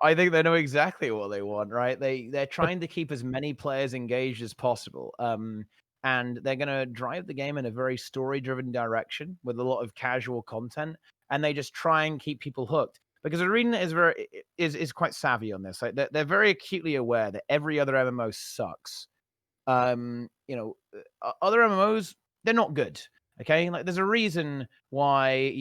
I think they know exactly what they want, right? They're trying to keep as many players engaged as possible, and they're gonna drive the game in a very story-driven direction with a lot of casual content, and they just try and keep people hooked. Because Arena is very is quite savvy on this. Like they're very acutely aware that every other MMO sucks. Other MMOs, they're not good. Okay, like there's a reason why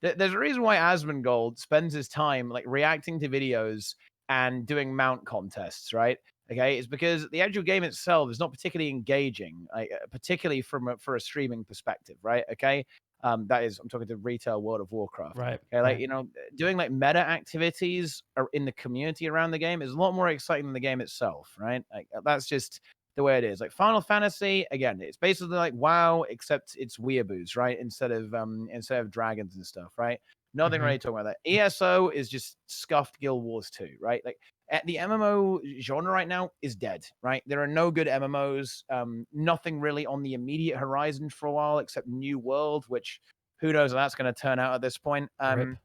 there's a reason why Asmongold spends his time like reacting to videos and doing mount contests, right? Okay, it's because the actual game itself is not particularly engaging, particularly for a streaming perspective, right? Okay, that is, I'm talking to retail World of Warcraft. Right, Okay, like right. doing like meta activities in the community around the game is a lot more exciting than the game itself, right? Like that's just the way it is. Like Final Fantasy, again, it's basically like WoW, except it's weeaboos, right? Instead of dragons and stuff, right? Nothing Mhm. really talking about that. ESO is just scuffed Guild Wars 2, right? Like the MMO genre right now is dead, right? There are no good MMOs. Nothing really on the immediate horizon for a while, except New World, which who knows how that's going to turn out at this point. Rip.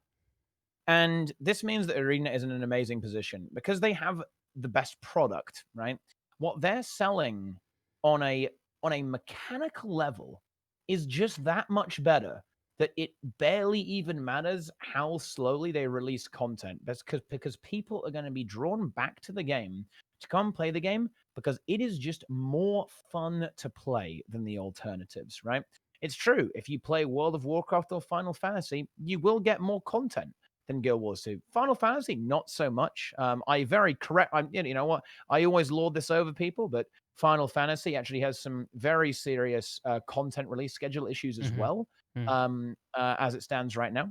And this means that Arena is in an amazing position because they have the best product, right? What they're selling on a mechanical level is just that much better that it barely even matters how slowly they release content. That's because people are going to be drawn back to the game to come play the game because it is just more fun to play than the alternatives, right? It's true. If you play World of Warcraft or Final Fantasy, you will get more content than Guild Wars 2. Final Fantasy, not so much. I very correct. You know what? I always lord this over people, but Final Fantasy actually has some very serious content release schedule issues as Mhm. well, Mm. as it stands right now.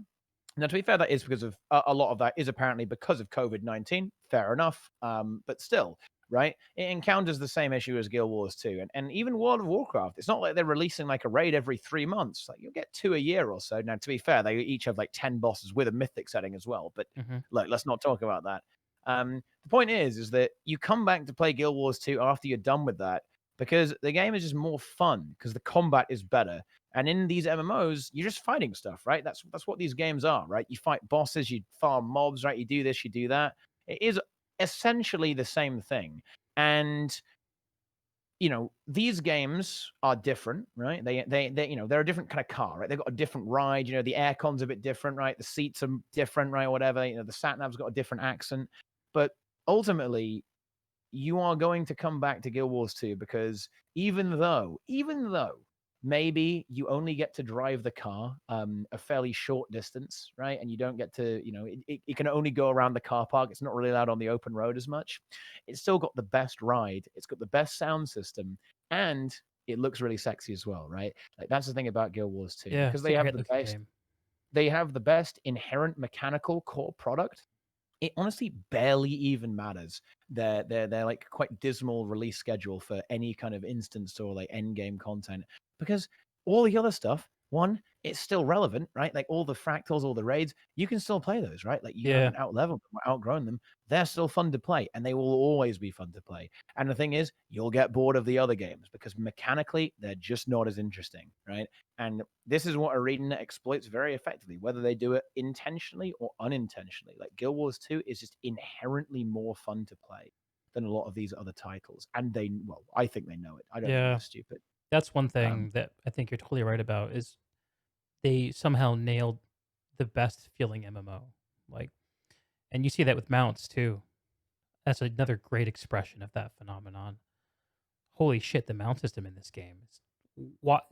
Now, to be fair, that is because of a lot of that is apparently because of COVID-19. Fair enough, but still, right? It encounters the same issue as Guild Wars 2, and even World of Warcraft. It's not like they're releasing like a raid every 3 months. Like you'll get two a year or so. Now, to be fair, they each have like 10 bosses with a mythic setting as well. But Mhm. look, let's not talk about that. The point is that you come back to play Guild Wars 2 after you're done with that because the game is just more fun because the combat is better. And in these MMOs, you're just fighting stuff, right? That's what these games are, right? You fight bosses, you farm mobs, right? You do this, you do that. It is essentially the same thing. And these games are different, right? They're a different kind of car, right? They've got a different ride. The aircon's a bit different, right? The seats are different, right? Whatever. The sat nav's got a different accent, but ultimately, you are going to come back to Guild Wars 2 because even though maybe you only get to drive the car a fairly short distance, right? And you don't get to, it can only go around the car park. It's not really allowed on the open road as much. It's still got the best ride. It's got the best sound system, and it looks really sexy as well, right? Like that's the thing about Guild Wars 2 Yeah, because it's a great looking game. they have the best inherent mechanical core product. It honestly barely even matters. They're like quite dismal release schedule for any kind of instance or like end game content because all the other stuff, one, it's still relevant, right? Like all the fractals, all the raids, you can still play those, right? Like you Yeah. haven't outleveled them, outgrown them. They're still fun to play, and they will always be fun to play. And the thing is, you'll get bored of the other games because mechanically they're just not as interesting, right? And this is what Arena exploits very effectively, whether they do it intentionally or unintentionally. Like Guild Wars 2 is just inherently more fun to play than a lot of these other titles. And well, I think they know it. I don't think they're Yeah. stupid. That's one Um, thing that I think you're totally right about is they somehow nailed the best feeling MMO. Like, and you see that with mounts too. That's another great expression of that phenomenon. Holy shit, the mount system in this game is what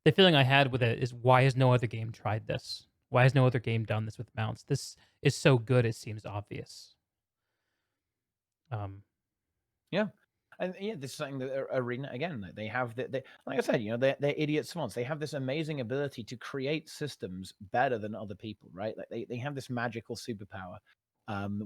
the feeling I had with it is why has no other game tried this? Why has no other game done this with mounts? This is so good it seems obvious. Um, yeah. And yeah, this is something that Arena again. They have like I said, they're idiot savants. They have this amazing ability to create systems better than other people, right? Like they have this magical superpower,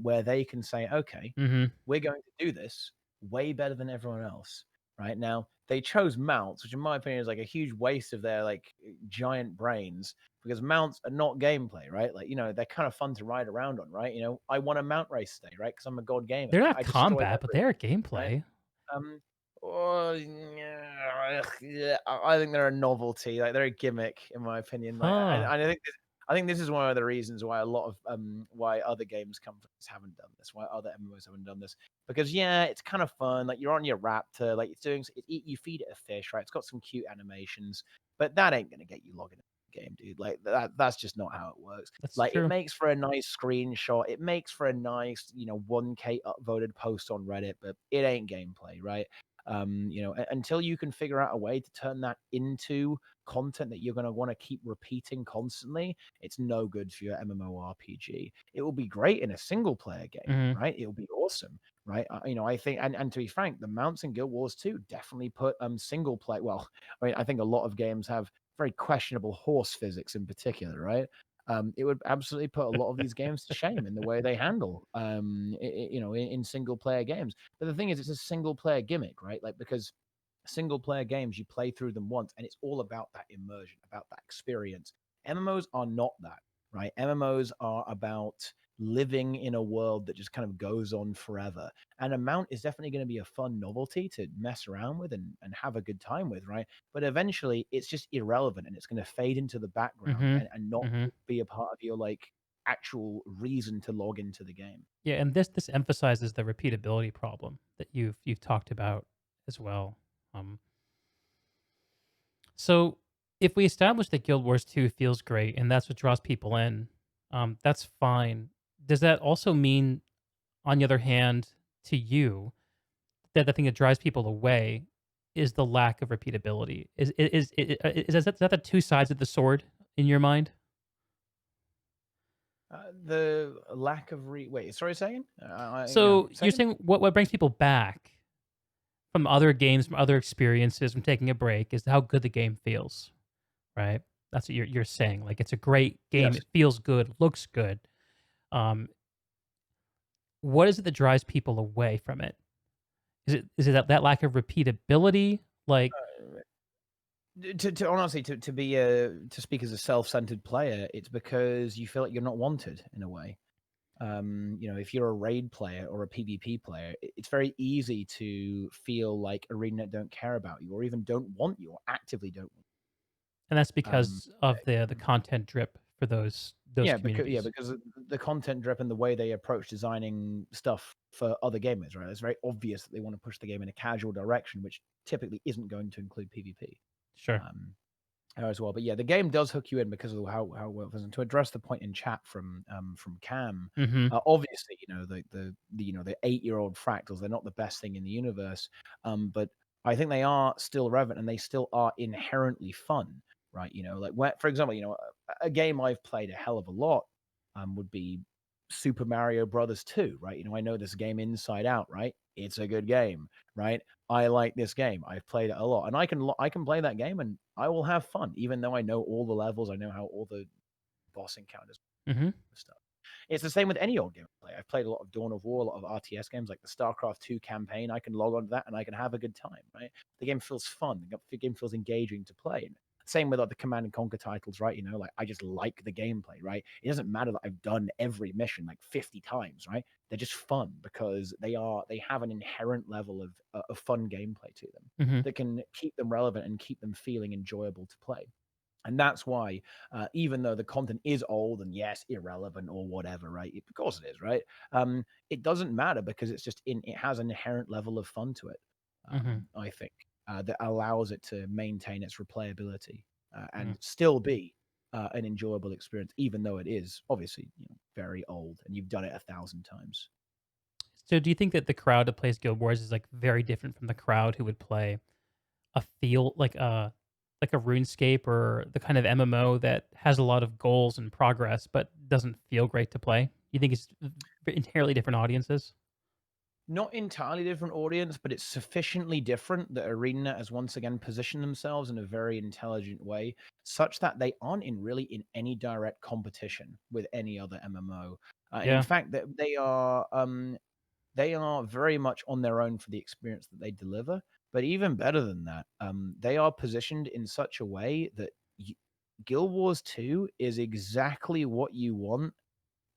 where they can say, okay, mhm. we're going to do this way better than everyone else. Right now, they chose mounts, which in my opinion is like a huge waste of their like giant brains because mounts are not gameplay, right? Like they're kind of fun to ride around on, right? I won a mount race today, right? Because I'm a god gamer. They're not I destroyed combat, but they everyone, are right? gameplay. Um, oh, yeah, I think they're a novelty. Like they're a gimmick, in my opinion. Like, Huh. I think I think this is one of the reasons why a lot of why other games companies haven't done this, why other MMOs haven't done this. Because yeah, it's kind of fun. Like you're on your raptor, like it's doing. You feed it a fish, right? It's got some cute animations, but that ain't gonna get you logging in the game, dude. Like that's just not how it works. That's Like it true. makes for a nice screenshot. It makes for a nice, 1K upvoted post on Reddit, but it ain't gameplay, right? Until you can figure out a way to turn that into content that you're going to want to keep repeating constantly, it's no good for your MMORPG. It will be great in a single player game, Mhm. right? It'll be awesome, right? I think, and to be frank, the mounts in Guild Wars 2 definitely put single play. Well, I mean, I think a lot of games have very questionable horse physics in particular, right? It would absolutely put a lot of these games to shame in the way they handle, in single player games. But the thing is, it's a single player gimmick, right? Like because single player games, you play through them once, and it's all about that immersion, about that experience. MMOs are not that, right? MMOs are about living in a world that just kind of goes on forever. And a mount is definitely going to be a fun novelty to mess around with and have a good time with, right? But eventually it's just irrelevant and it's going to fade into the background Mhm. and not Mhm. be a part of your like actual reason to log into the game. Yeah, and this emphasizes the repeatability problem that you've talked about as well. Um, so if we establish that Guild Wars 2 feels great and that's what draws people in, that's fine. Does that also mean, on the other hand, to you, that the thing that drives people away is the lack of repeatability? Is that the two sides of the sword in your mind? The lack of wait, sorry, saying? So you're Second? saying what brings people back from other games, from other experiences, from taking a break is how good the game feels, right? That's what you're saying. Like it's a great game, Yes. it feels good, looks good. Um, what is it that drives people away from it? Is it that lack of repeatability? Like, To honestly to be a to speak as a self-centered player, it's because you feel like you're not wanted in a way. If you're a raid player or a PvP player, it's very easy to feel like ArenaNet don't care about you or even don't want you or actively don't want and that's you. because of the content drip for those communities. Because the content drip and the way they approach designing stuff for other gamers, right? It's very obvious that they want to push the game in a casual direction, which typically isn't going to include PvP. Sure. Um, as well. But yeah, the game does hook you in because of how well it was. And to address the point in chat from Cam, Mhm. obviously, the 8-year-old fractals, they're not the best thing in the universe. But I think they are still relevant and they still are inherently fun, right? Like for example, a game I've played a hell of a lot would be Super Mario Brothers 2, right? I know this game inside out, right? It's a good game, right? I like this game. I've played it a lot, and I can play that game, and I will have fun, even though I know all the levels. I know how all the boss encounters Mhm. stuff. It's the same with any old game I play. I've played a lot of Dawn of War, a lot of RTS games like the StarCraft 2 campaign. I can log on to that and I can have a good time, right? The game feels fun. The game feels engaging to play. And same with other Command and Conquer titles, right? Like I just like the gameplay, right? It doesn't matter that I've done every mission like 50 times, right? They're just fun because they have an inherent level of fun gameplay to them Mhm. that can keep them relevant and keep them feeling enjoyable to play. And that's why, even though the content is old and yes, irrelevant or whatever, right? Of course it is, right? It doesn't matter because it has an inherent level of fun to it. Mhm. I think that allows it to maintain its replayability and Mhm. still be an enjoyable experience, even though it is obviously very old and you've done it 1,000 times. So do you think that the crowd that plays Guild Wars is, like, very different from the crowd who would play a feel like a RuneScape or the kind of MMO that has a lot of goals and progress, but doesn't feel great to play? You think it's entirely different audiences? Not entirely different audience, but it's sufficiently different that Arena has once again positioned themselves in a very intelligent way, such that they aren't in any direct competition with any other MMO. In Yeah. fact, that they are very much on their own for the experience that they deliver. But even better than that, they are positioned in such a way that Guild Wars 2 is exactly what you want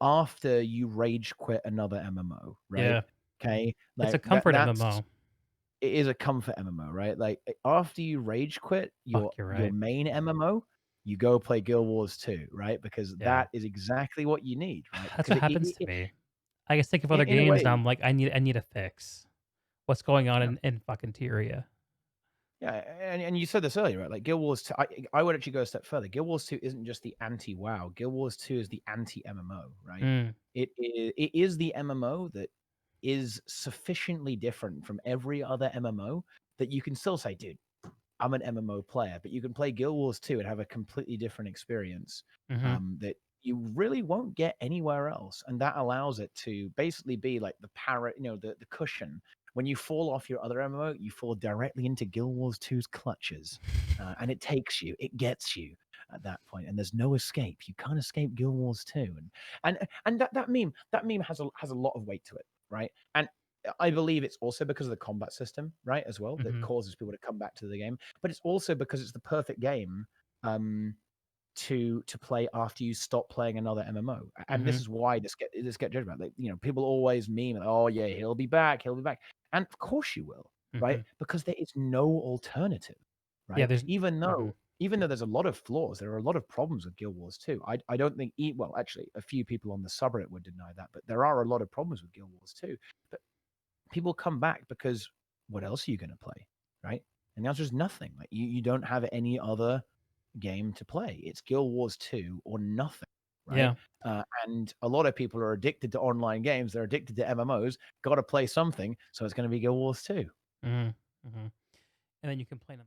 after you rage quit another MMO, right? Yeah. Okay, It's a like comfort that's MMO. it is a comfort MMO, right? Like after you rage quit Fuck, you're your right. main MMO, you go play Guild Wars 2, right? Because Yeah. that is exactly what you need, right? That's Because what happens to me. I just think of other in a games, and way, I'm like, I need a fix. What's going on yeah. in fucking Tyria? Yeah, and you said this earlier, right? Like Guild Wars 2, I would actually go a step further. Guild Wars 2 isn't just the anti-WoW. Guild Wars 2 is the anti-MMO, right? Mm, It is the MMO that is sufficiently different from every other MMO that you can still say, dude, I'm an MMO player, but you can play Guild Wars 2 and have a completely different experience mhm, that you really won't get anywhere else. And that allows it to basically be like the parrot, the cushion. When you fall off your other MMO, you fall directly into Guild Wars 2's clutches. And it takes you, it gets you at that point, and there's no escape. You can't escape Guild Wars 2. And that meme has a lot of weight to it, right? And I believe it's also because of the combat system, right, as well, that mhm, causes people to come back to the game. But it's also because it's the perfect game um, to play after you stop playing another MMO. And this mhm, is why this get judged about. Like, people always meme, like, oh yeah, he'll be back, he'll be back, and of course you will, right? mhm. Because there is no alternative, Yeah, right? there's mhm, Even though there's a lot of flaws, there are a lot of problems with Guild Wars 2. I don't think, well, actually, a few people on the subreddit would deny that, but there are a lot of problems with Guild Wars 2. But people come back because what else are you going to play, right? And the answer is nothing. Like you don't have any other game to play. It's Guild Wars 2 or nothing, right? yeah, And a lot of people are addicted to online games. They're addicted to MMOs. Got to play something, so it's going to be Guild Wars 2. mhm, mhm, and then you complain